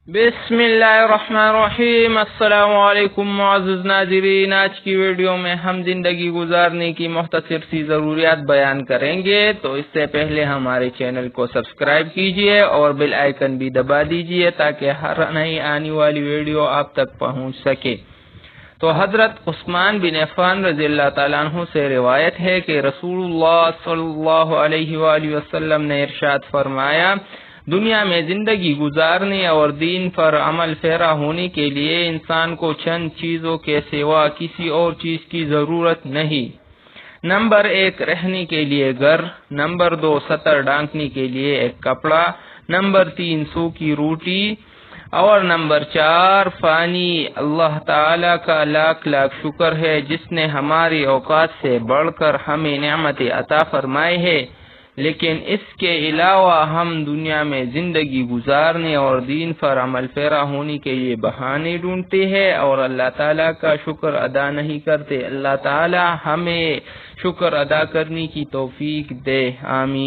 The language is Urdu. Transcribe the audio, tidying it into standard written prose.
بسم اللہ الرحمن الرحیم۔ السلام علیکم معزز ناظرین، آج کی ویڈیو میں ہم زندگی گزارنے کی مختصر سی ضروریات بیان کریں گے، تو اس سے پہلے ہمارے چینل کو سبسکرائب کیجئے اور بیل آئیکن بھی دبا دیجئے تاکہ ہر نئی آنے والی ویڈیو آپ تک پہنچ سکے۔ تو حضرت عثمان بن عفان رضی اللہ تعالیٰ عنہ سے روایت ہے کہ رسول اللہ صلی اللہ علیہ وآلہ وسلم نے ارشاد فرمایا، دنیا میں زندگی گزارنے اور دین پر عمل پیرا ہونے کے لیے انسان کو چند چیزوں کے سوا کسی اور چیز کی ضرورت نہیں۔ نمبر 1، رہنے کے لیے گھر۔ نمبر 2، سطر ڈھانکنے کے لیے ایک کپڑا۔ نمبر 3، سوکھی روٹی۔ اور نمبر 4، پانی۔ اللہ تعالیٰ کا لاکھ لاکھ شکر ہے جس نے ہماری اوقات سے بڑھ کر ہمیں نعمتیں عطا فرمائے ہے، لیکن اس کے علاوہ ہم دنیا میں زندگی گزارنے اور دین پر عمل پیرا ہونے کے لیے بہانے ڈھونڈتے ہیں اور اللہ تعالیٰ کا شکر ادا نہیں کرتے۔ اللہ تعالیٰ ہمیں شکر ادا کرنے کی توفیق دے، آمین۔